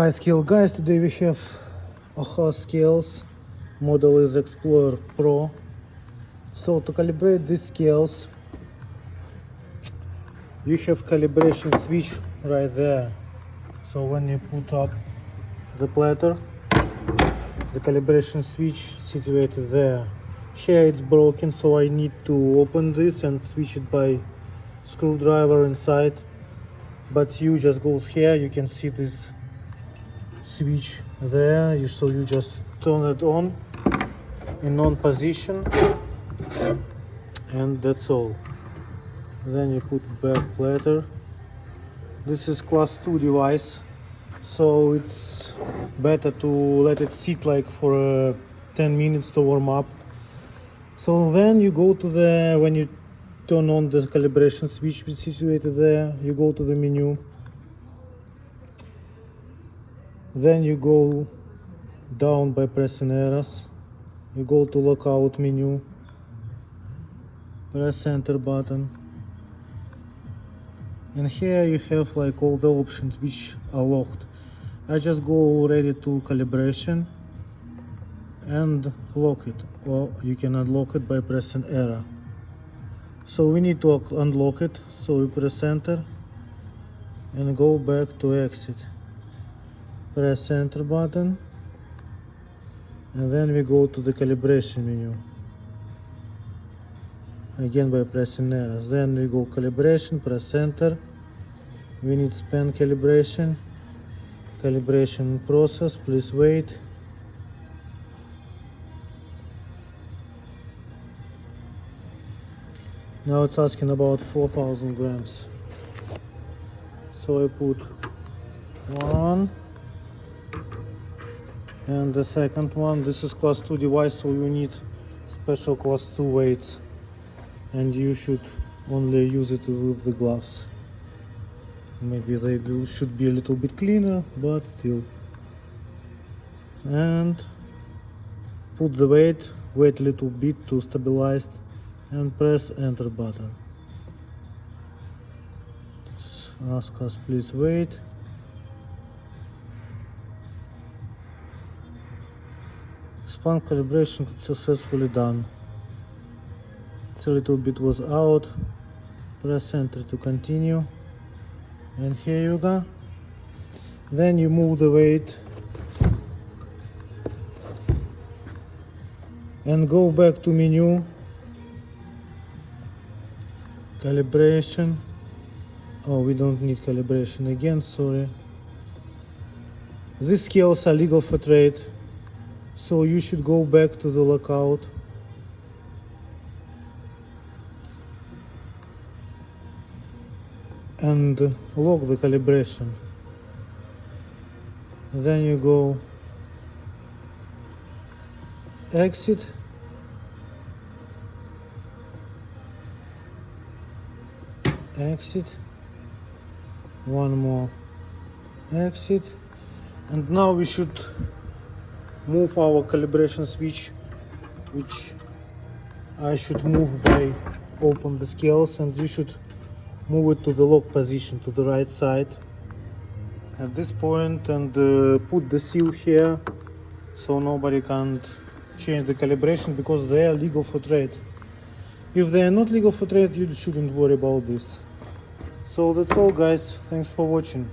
Hi scale guys, today we have OHAUS scales. Model is Explorer Pro. So to calibrate these scales, you have calibration switch right there. So when you put up the platter, the calibration switch situated there. Here it's broken, so I need to open this and switch it by screwdriver inside. But you just goes here, you can see this switch there, so you just turn it on in on position, and that's all. Then you put back platter. This is class 2 device, so it's better to let it sit like for 10 minutes to warm up. So then you go to the, when you turn on the calibration switch which is situated there, you go to the menu. Then you go down by pressing arrows. You go to lockout menu, press enter button, and here you have like all the options which are locked. I just go already to calibration and lock it, or you can unlock it by pressing arrow. So we need to unlock it, so we press enter and go back to exit. Press enter button, and then we go to the calibration menu again by pressing arrows. Then we go calibration, press enter. We need span calibration process, please wait. Now it's asking about 4,000 grams, so I put 1 and the second one. This is class 2 device, so you need special class 2 weights, and you should only use it with the gloves. Maybe they should be a little bit cleaner, but still. And put the weight a little bit to stabilize, and press enter button. Let's ask us please wait. Span calibration successfully done. It's a little bit was out. Press enter to continue, and here you go. Then you move the weight and go back to menu, calibration. Oh, we don't need calibration again, sorry. These scales are legal for trade, so you should go back to the lockout and lock the calibration. Then you go exit, exit, one more exit, and now we should move our calibration switch, which I should move by open the scales, and you should move it to the lock position to the right side at this point, and put the seal here so nobody can't change the calibration, because they are legal for trade. If they are not legal for trade, you shouldn't worry about this. So that's all guys, thanks for watching.